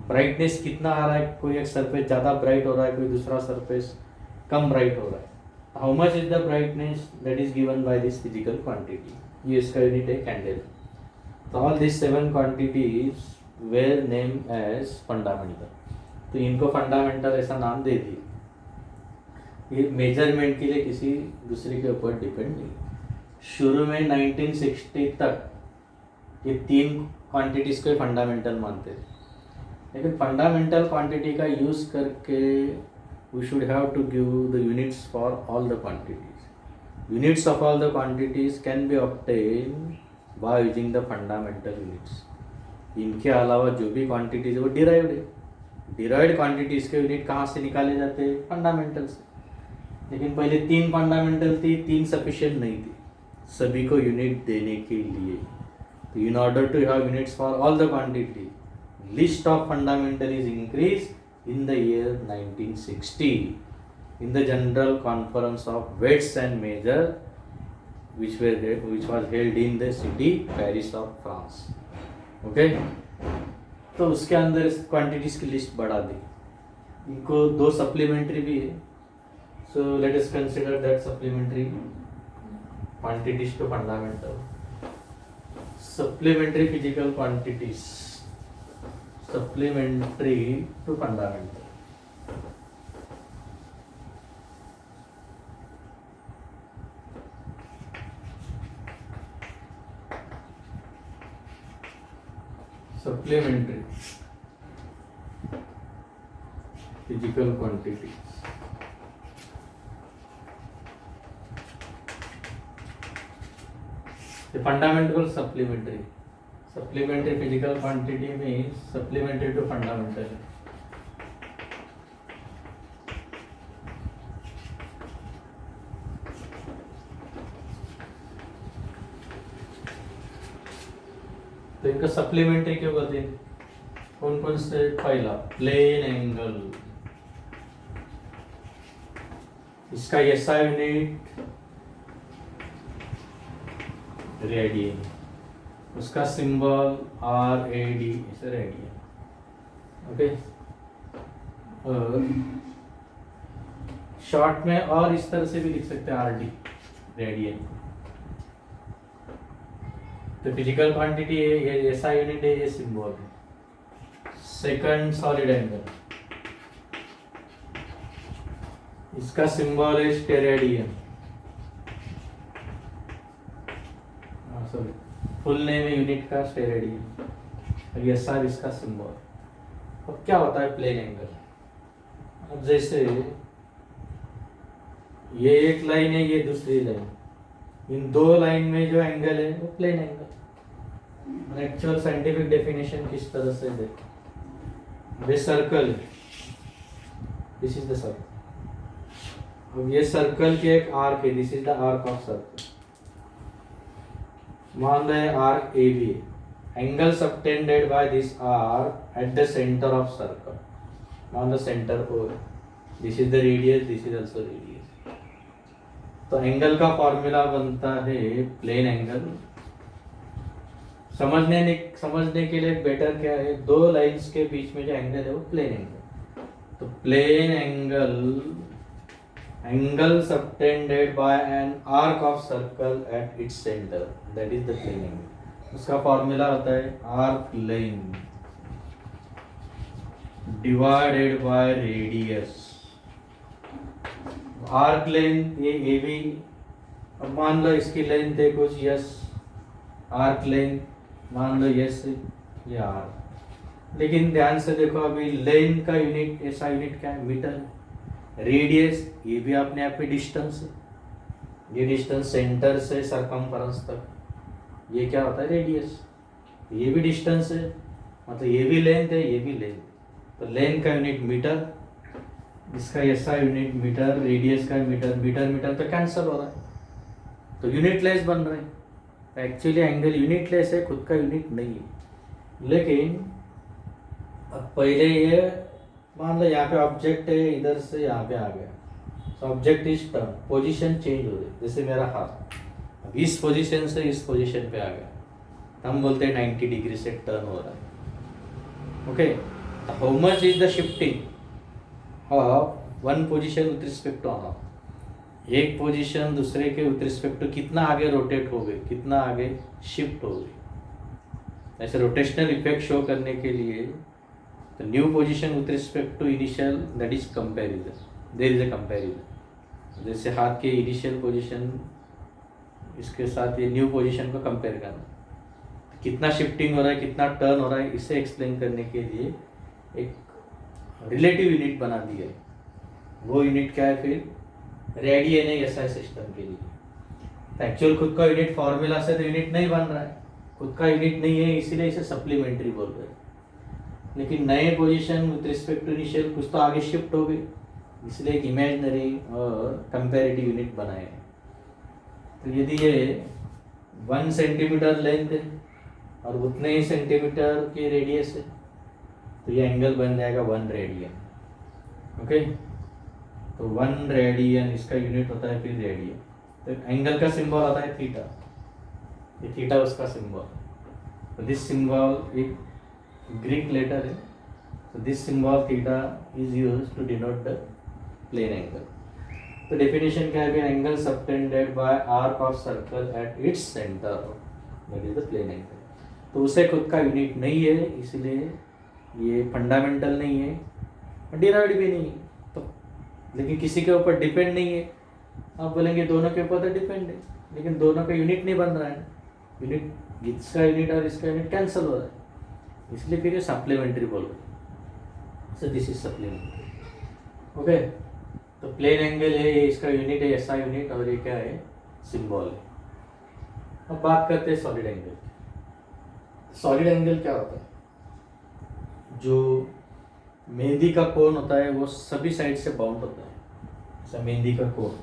Brightness कितना आ रहा है, कोई एक सरफेस ज़्यादा ब्राइट हो रहा है, कोई दूसरा सरफेस कम ब्राइट हो रहा है. How much is the brightness, that is given by this physical quantity. ये इसका यूनिट है कैंडल. तो all this 7 quantities were name as fundamental. तो इनको फंडामेंटल ऐसा नाम दे दिए. ये मेजरमेंट के लिए किसी दूसरे के ऊपर डिपेंड नहीं. शुरू में 1960 तक ये 3 क्वांटिटीज को फंडामेंटल मानते थे. लेकिन फंडामेंटल क्वांटिटी का यूज करके we should have to give the units for all the quantities. Units of all the quantities can be obtain by using the fundamental units. इनके अलावा जो भी क्वांटिटीज है वो डिराइव्ड है. डिराइव्ड क्वांटिटीज के यूनिट कहाँ से निकाले जाते हैं, फंडामेंटल से. लेकिन पहले 3 फंडामेंटल थी, 3 सफिशिएंट नहीं थी सभी को यूनिट देने के लिए. तो in order to have units for all the quantity, list of fundamental is increased in the year 1960 in the General Conference of Weights and Measure which was held in the city Paris of France. Okay, तो उसके अंदर क्वांटिटीज की लिस्ट बढ़ा दी. इनको 2 सप्लीमेंट्री भी है. So let us consider that supplementary quantities to fundamental. Supplementary physical quantities, supplementary to fundamental. Supplementary physical quantities. Fundamental supplementary, supplementary physical quantity में सप्लीमेंट्री टू फंडामेंटल। तो इनका सप्लीमेंट्री क्यों कहते हैं? कौन कौन से? पहला प्लेन एंगल, इसका एसआई यूनिट रेडियन, उसका सिंबल आर ए डी, ऐसे रेडियन। ओके, और शॉर्ट में और इस तरह से भी लिख सकते हैं, आर डी रेडियन। तो फिजिकल क्वांटिटी है, ये ऐसा यूनिट है, ये सिंबल है। सेकंड सॉलिड एंगल, इसका सिंबल है स्टेरेडियन, सॉरी फुल नेम है यूनिट का स्टेरेडियन, और ये सार इसका सिंबल। अब क्या होता है प्लेन एंगल? अब जैसे ये एक लाइन है, ये दूसरी लाइन, इन दो लाइन में जो एंगल है वो plane angle. Actual scientific definition किस तरह से देखो, ये circle, this is the circle. अब ये सर्कल की एक आर्क है, this is the arc of circle. मान रहे arc A B, angle subtended by this arc at the centre of circle, मान the centre O, this is the radius, this is also radius. तो एंगल का फॉर्मूला बनता है प्लेन एंगल। समझने के लिए बेटर क्या है, दो लाइंस के बीच में जो एंगल है वो प्लेन एंगल। तो plane angle subtended by an arc of circle at its centre, that is the plane angle. उसका फॉर्मूला होता है arc length divided by radius. Arc length ये ए बी, अब मान लो इसकी लेंथ है कुछ यस, आर्क लेंथ मान लो यस, ये आर। लेकिन ध्यान से देखो, अभी लेंथ का यूनिट, ऐसा यूनिट क्या है, मीटर। रेडियस ये भी अपने आप में डिस्टेंस है, ये डिस्टेंस सेंटर से सरकमफेरेंस तक, ये क्या होता है रेडियस। ये भी डिस्टेंस है, मतलब ये भी लेंथ है, ये भी लेंथ। तो लेंथ का यूनिट मीटर, इसका ऐसा यूनिट मीटर, रेडियस का मीटर, मीटर मीटर तो कैंसिल हो रहा है, तो यूनिटलेस बन रहे हैं। तो एक्चुअली एंगल यूनिटलेस है, खुद का यूनिट नहीं है। लेकिन अब पहले ये मान लो यहाँ पे ऑब्जेक्ट है, इधर से यहाँ पे आ गया, तो object is turn, position change हो रही, जैसे मेरा हाथ अब इस पोजीशन से इस पोजीशन पे आ गया, तो हम बोलते हैं 90 डिग्री से टर्न हो रहा है। Okay, how much is the shifting of one position with respect to another, एक पोजीशन दूसरे के विथ रिस्पेक्ट टू कितना आगे रोटेट हो गई, कितना आगे शिफ्ट हो गई। ऐसे रोटेशनल इफेक्ट शो करने के लिए तो new position with respect to initial, that is comparison, there is a comparison. जैसे हाथ के इनिशियल पोजीशन इसके साथ ये न्यू पोजीशन को कंपेयर करना, कितना शिफ्टिंग हो रहा है, कितना टर्न हो रहा है, इसे एक्सप्लेन करने के लिए एक रिलेटिव यूनिट बना दिया है। वो यूनिट क्या है फिर, रेडियन है एसआई सिस्टम के लिए। एक्चुअल खुद का यूनिट फॉर्मूला से तो यूनिट नहीं बन रहा है, खुद का यूनिट नहीं है, इसीलिए इसे सप्लीमेंट्री बोल रहे हैं। लेकिन नए position with respect to initial कुछ तो आगे शिफ्ट हो गई, इसलिए एक इमेजिनरी और कंपैरेटिव यूनिट बनाए हैं। तो यदि ये 1 सेंटीमीटर लेंथ है और उतने ही सेंटीमीटर की रेडियस है, तो ये एंगल बन जाएगा 1 रेडियन। ओके, तो 1 रेडियन इसका यूनिट होता है फिर रेडियन। तो एंगल का सिंबल होता है थीटा, ये थीटा उसका सिंबल। तो दिस सिंबल एक ग्रीक लेटर है, तो this symbol theta is used to denote the plane angle. तो डेफिनेशन क्या है, angle subtended by arc of circle at its centre, that is the plane angle. तो उसे खुद का यूनिट नहीं है, इसलिए ये फंडामेंटल नहीं है, डिराइव्ड भी नहीं है। तो लेकिन किसी के ऊपर डिपेंड नहीं है, आप बोलेंगे दोनों के ऊपर तो डिपेंड है, लेकिन दोनों का यूनिट नहीं बन रहा है, यूनिट इसका यूनिट और इसका यूनिट कैंसिल हो रहा है, इसलिए फिर ये सप्लीमेंट्री बोल रहे। सो दिस इज सप्लीमेंट्री। ओके, तो प्लेन एंगल है, ये इसका यूनिट है एसआई यूनिट, और ये क्या है, सिंबल है। अब बात करते हैं सॉलिड एंगल। सॉलिड एंगल क्या होता है? जो मेहंदी का कोन होता है वो सभी साइड से बाउंड होता है। जैसा मेहंदी का कोन,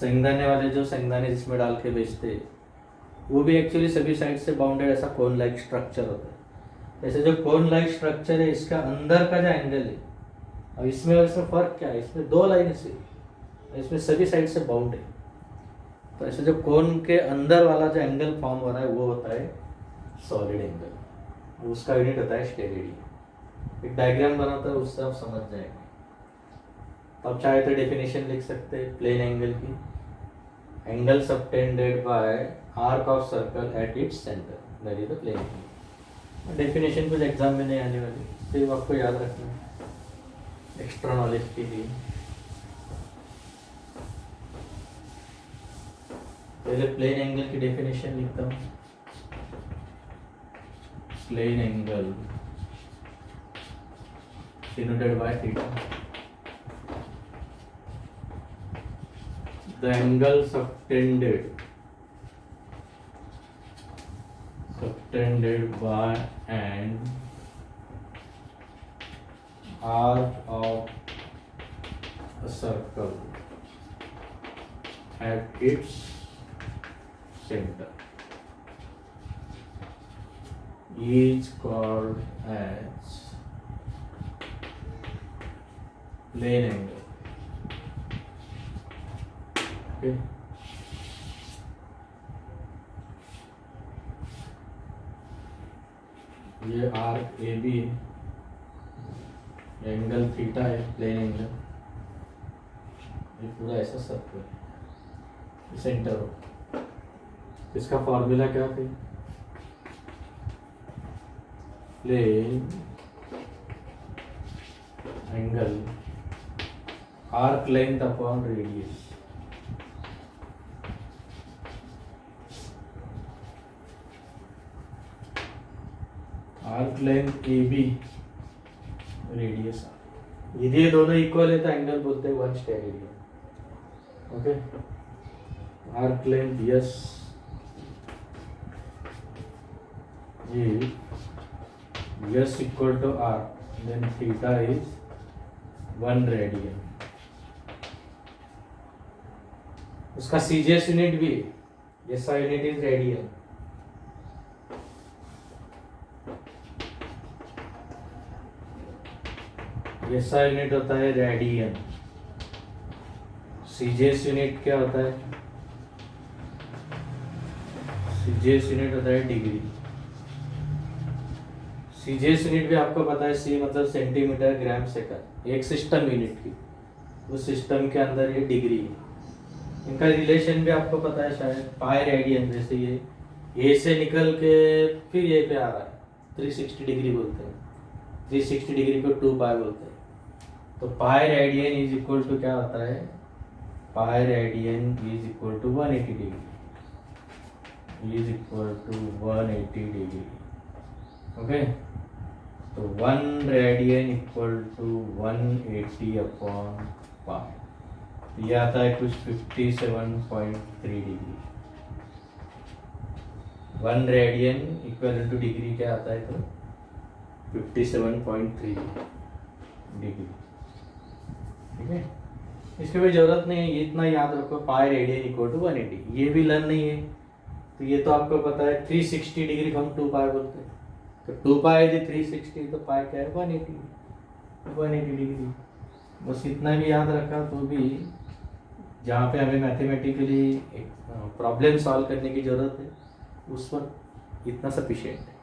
शेंगदाने वाले जो शेंगदाने जिसमें डाल के बेचते हैं वो भी एक्चुअली सभी साइड से बाउंडेड ऐसा कोन लाइक स्ट्रक्चर होता है। ऐसे जो कोन लाइक स्ट्रक्चर है इसका अंदर का जो एंगल है, अब इसमें और इसमें फर्क क्या है? इसमें दो लाइन से, इसमें सभी साइड से बाउंड है। तो ऐसे जो कोन के अंदर वाला जो एंगल फॉर्म हो रहा है वो होता है सॉलिड एंगल। उसका यूनिट होता है स्टेरेडियन। एक डायग्राम बनाता है उससे आप समझ जाएंगे। तो आप चाहे तो डेफिनेशन लिख सकते हैं प्लेन एंगल की, angle subtended by arc of circle at its centre, that is the plane angle. Definition कुछ एग्जाम में नहीं आने वाली, सिर्फ आपको याद रखना है एक्स्ट्रा नॉलेज के लिए। पहले प्लेन एंगल की डेफिनेशन लिखता हूँ। Plane angle denoted by theta, the angle subtended by an arc of a circle at its center is called as plane angle. Okay. ये आर्क ए बी है, एंगल थीटा है, प्लेन एंगल। ये पूरा ऐसा सर्कल है, सेंटर हो। इसका फॉर्मूला क्या है? Plane angle arc length upon radius. Arc length A B, radius R. यदि ये दोनों इक्वल है तो एंगल बोलते हैं one steradian. Okay, arc length yes yes equal to R, then theta is 1 radian. उसका सीजीएस यूनिट भी, SI unit is radian. SI unit होता है रेडियन। सीजीएस यूनिट क्या होता है? सीजीएस यूनिट होता है डिग्री। सीजीएस यूनिट भी आपको पता है, सी मतलब सेंटीमीटर ग्राम सेकंड, एक सिस्टम यूनिट की। उस सिस्टम के अंदर ये डिग्री है। इनका रिलेशन भी आपको पता है शायद, पाई रेडियन। जैसे ये ए से निकल के फिर ए पे आ रहा है, 360 डिग्री बोलते हैं। 360 डिग्री को 2 पाई बोलते हैं। तो pi radian is equal to क्या होता है? Pi radian is equal to 180 degree, is equal to 180 degree. Okay, तो 1 radian equal to 180 upon pi, ये आता है कुछ 57.3 degree. 1 radian equal to degree क्या आता है? तो 57.3 डिग्री। ठीक है, इसकी कोई जरूरत नहीं है, ये इतना याद रखो, पाई रेडियन इक्वल टू 180। ये भी लर्न नहीं है तो ये तो आपको पता है 360 डिग्री को हम 2 पाई बोलते हैं। तो 2 पाई यदि 360 तो पाई क्या है? 180 डिग्री। बस इतना भी याद रखा तो भी जहाँ पे हमें मैथमेटिकली एक प्रॉब्लम सॉल्व करने की ज़रूरत है उस वक्त इतना सफिशिएंट है,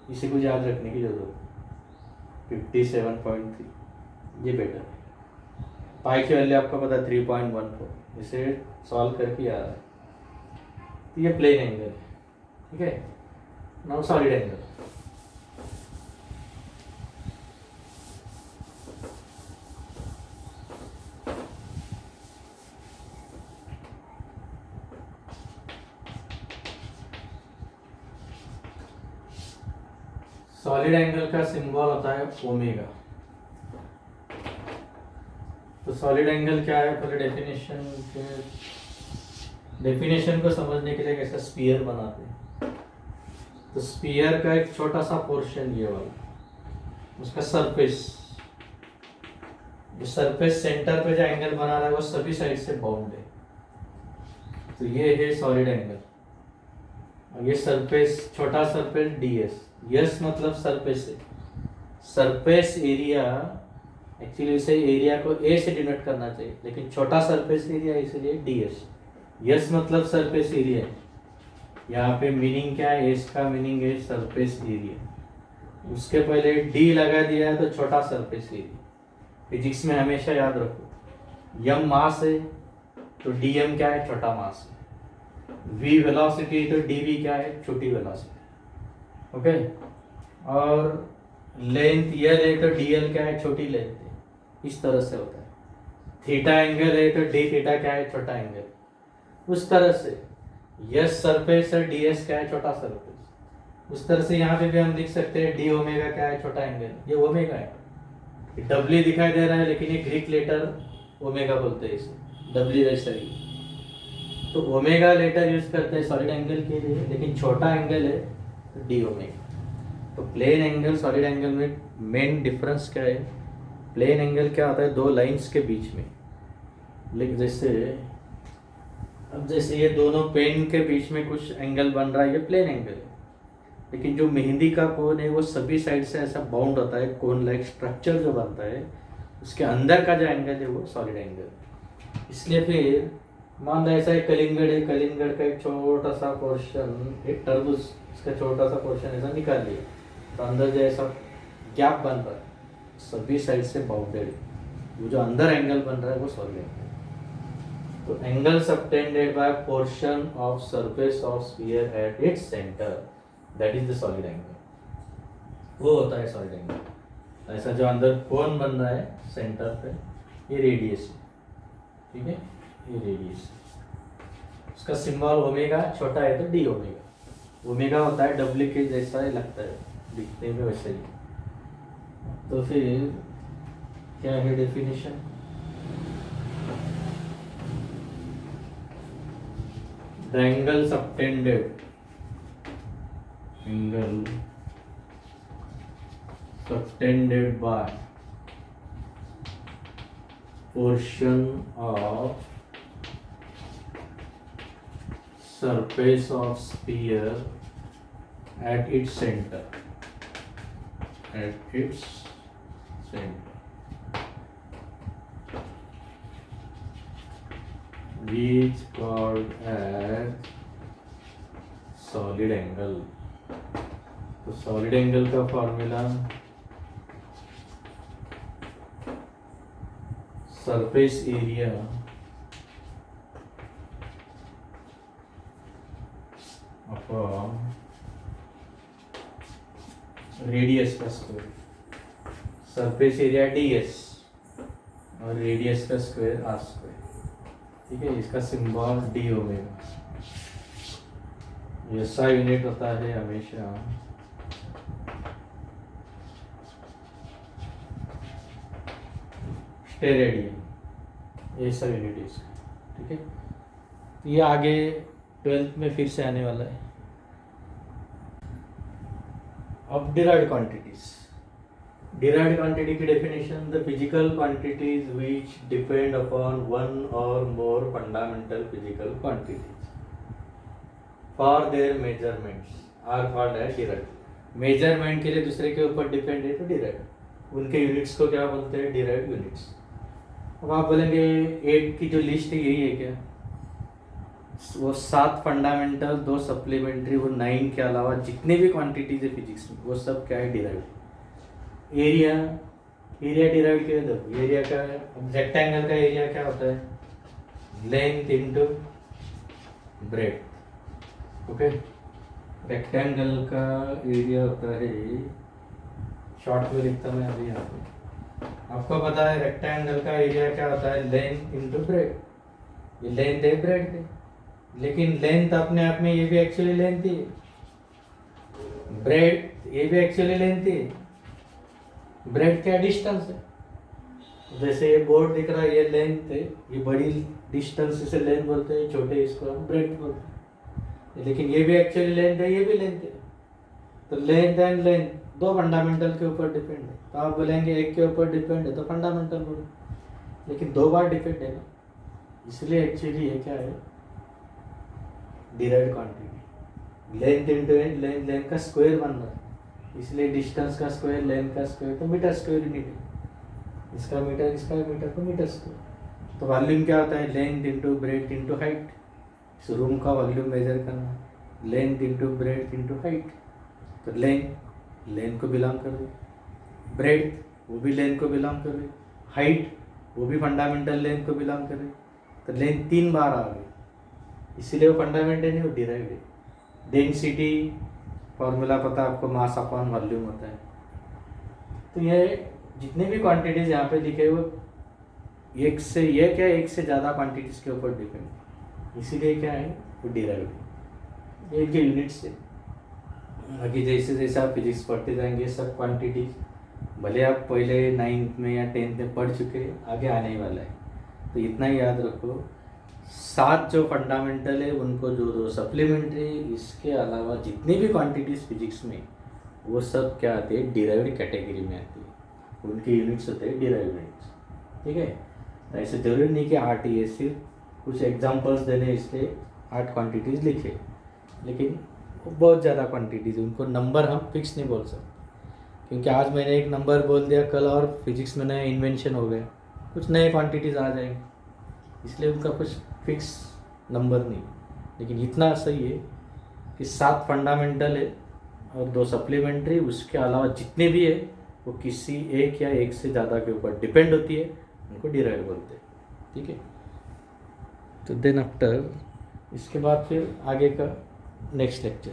इसे कुछ याद रखने की ज़रूरत है। 57.3 ये बेटर है। पाई की वैल्यू आपको पता है 3.14, इसे सॉल्व करके याद है। तो ये प्लेन एंगल है। ठीक है, now solid angle. Solid angle का सिंबल होता है ओमेगा। तो सॉलिड एंगल क्या है? पहले डेफिनेशन के डेफिनेशन को समझने के लिए कैसा स्फीयर बनाते हैं, तो स्फीयर का एक छोटा सा पोर्शन ये वाला, उसका सरफेस, जो सरफेस सेंटर पे जो एंगल बना रहा है वो सभी साइड से बाउंड है, तो ये है सॉलिड एंगल। और ये सरफेस, छोटा सरफेस ds, यस मतलब सरफेस है, सरफेस एरिया, एक्चुअली इसे एरिया को a से डिनोट करना चाहिए, लेकिन छोटा सरफेस एरिया इसलिए ds, यस मतलब सरफेस एरिया है। यहाँ पे मीनिंग क्या है, एस का मीनिंग है सरफेस एरिया, उसके पहले डी लगा दिया है तो छोटा सरफेस एरिया। फिजिक्स में हमेशा याद रखो, यम मास है तो डीएम क्या है, छोटा मास है, वी वेलोसिटी तो डीवी क्या है, छोटी वेलोसिटी, ओके। और लेंथ यल है तो डीएल क्या है, छोटी लेंथ है, इस तरह से होता है। थीटा एंगल है तो डी थीटा क्या है, छोटा एंगल, उस तरह से यस सरफेस है, डीएस क्या है, छोटा सरफेस, उस तरह से यहाँ पे भी हम लिख सकते हैं डी ओमेगा क्या है, छोटा एंगल, ये ओमेगा है, डब्ल्यू दिखाई दे रहा है लेकिन ये ग्रीक लेटर ओमेगा बोलते हैं इसे, डब्ल्यू जैसा ही, तो ओमेगा लेटर यूज करते हैं सॉलिड एंगल के लिए, लेकिन छोटा एंगल है तो डी ओमेगा। तो प्लेन एंगल सॉलिड एंगल में मेन डिफरेंस क्या है, प्लेन एंगल क्या होता है, दो लाइंस के बीच में, लेकिन जैसे ये दोनों पेन के बीच में कुछ एंगल बन रहा है, ये प्लेन एंगल है, लेकिन जो मेहंदी का कोन है वो सभी साइड से ऐसा बाउंड होता है, कोन लाइक स्ट्रक्चर जो बनता है उसके अंदर का जो एंगल है वो सॉलिड एंगल। इसलिए फिर मान लो ऐसा एक कलिंगड़ है, कलिंगड़ का एक छोटा सा पोर्शन, एक तरबूज, इसका छोटा सा पोर्शन ऐसा निकाल लिया, तो अंदर जो ऐसा गैप बन रहा है सभी साइड से बाउंडेड है, वो जो अंदर एंगल बन रहा है वो सॉलिड एंगल। तो angle subtended bye portion of surface of sphere eight its centre, that is the solid angle, वो होता है सॉलिड एंगल। ऐसा जो अंदर कोन बन रहा है सेंटर पे, ये रेडियस है, ठीक है, ये रेडियस, उसका सिंबल ओमेगा, छोटा है तो डी ओमेगा, ओमेगा होता है डब्ल्यू के जैसा ही लगता है दिखने में वैसे ही। तो फिर क्या है definition, the angle subtended, angle subtended by portion of surface of sphere at its center, at its center, which called as solid angle। तो सॉलिड एंगल का formula surface area upon radius का स्क्वायर, सरफेस एरिया ds और रेडियस का स्क्वायर r स्क्वायर, ठीक है। इसका सिंबल डी ओमेगा, ऐसा यूनिट होता है हमेशा स्टेरेडियन, ये सब यूनिट है इसका, ठीक है। तो ये आगे 12th में फिर से आने वाला है। अब डिराइव्ड क्वांटिटीज, डिराइव्ड क्वांटिटी की definition, the physical quantities which depend upon one और more fundamental physical quantities for their measurements are called as derived. Measurement के लिए दूसरे के ऊपर डिपेंड है तो डिराइव्ड, उनके यूनिट्स को क्या बोलते हैं, डिराइव्ड यूनिट्स। अब आप बोलेंगे 8 की जो लिस्ट है यही है क्या, वो 7 फंडामेंटल, 2 सप्लीमेंट्री, वो 9 के अलावा जितने भी क्वांटिटीज है फिजिक्स में वो सब क्या है, डिराइव्ड। एरिया, एरिया डिराइव्ड क्या है, एरिया का रेक्टेंगल का एरिया क्या होता है, length into breadth, okay. Rectangle का एरिया होता है, शॉर्ट में लिखता मैं अभी यहाँ पे, आपको पता है रेक्टेंगल का एरिया क्या होता है, लेंथ इनटू ब्रेड्थ, ये लेंथ है ब्रेड्थ है, लेकिन लेंथ अपने आप में ये भी एक्चुअली लेंथ ही, ब्रेड्थ ये भी एक्चुअली लेंथ ही, ब्रेड्थ क्या डिस्टेंस है। जैसे ये बोर्ड दिख रहा है ये लेंथ है, ये बड़ी डिस्टेंस इसे लेंथ बोलते हैं, छोटे इसको हम ब्रेड्थ बोलते हैं। लेकिन ये भी एक्चुअली लेंथ है, ये भी लेंथ है। तो लेंथ एंड लेंथ दो फंडामेंटल के ऊपर डिपेंड है। तो आप बोलेंगे एक के ऊपर डिपेंड है तो फंडामेंटल बोलो, लेकिन दो बार डिपेंड है ना, इसलिए एक्चुअली ये क्या है, derived quantity. Length into length, length का स्क्वायर बन रहा है, इसलिए डिस्टेंस का स्क्वायर लेंथ का स्क्वायर तो मीटर स्क्वायर यूनिट है। इसका मीटर तो मीटर स्क्वायर। तो वॉल्यूम क्या होता है, length into breadth into height. इस रूम का वॉल्यूम मेजर करना, length into breadth into height. तो लेंथ को बिलोंग कर रही, ब्रेड्थ वो भी लेंथ को बिलोंग कर रही, हाइट वो भी फंडामेंटल लेंथ को बिलोंग कर रही। तो लेंथ 3 बार आ गई, इसीलिए वो फंडामेंटल नहीं, वो डिराइव्ड है। डेंसिटी फॉर्मूला पता आपको, मास अपॉन वॉल्यूम होता है। तो ये जितने भी क्वांटिटीज यहाँ पे लिखे वो एक से ज़्यादा क्वांटिटीज के ऊपर डिपेंड, इसीलिए क्या है वो डिराइव्ड है। ये इनके यूनिट्स है। आगे जैसे जैसे आप फिजिक्स पढ़ते जाएंगे सब क्वांटिटीज, भले आप पहले 9th में या 10th में पढ़ चुके, आगे आने ही वाला है। तो इतना ही याद रखो, 7 जो फंडामेंटल है उनको जो सप्लीमेंट्री, इसके अलावा जितनी भी क्वांटिटीज फिजिक्स में वो सब क्या आते हैं, डिराइव्ड कैटेगरी में आती है। उनके यूनिट्स होते हैं डिराइव्ड यूनिट्स, ठीक है। ऐसे जरूरी नहीं कि 8 ही है, सिर्फ कुछ एग्जांपल्स देने इसलिए 8 क्वांटिटीज़ लिखे, लेकिन बहुत ज़्यादा क्वांटिटीज़, उनको नंबर हम फिक्स नहीं बोल सकते, क्योंकि आज मैंने एक नंबर बोल दिया, कल और फिजिक्स में नया इन्वेंशन हो गया, कुछ नए क्वांटिटीज़ आ जाएंगे, इसलिए उनका कुछ फिक्स नंबर नहीं। लेकिन इतना सही है कि 7 फंडामेंटल है और 2 सप्लीमेंट्री, उसके अलावा जितने भी है वो किसी एक या एक से ज़्यादा के ऊपर डिपेंड होती है, उनको डिराइव बोलते हैं, ठीक है। तो देन आफ्टर इसके बाद फिर आगे का नेक्स्ट लेक्चर।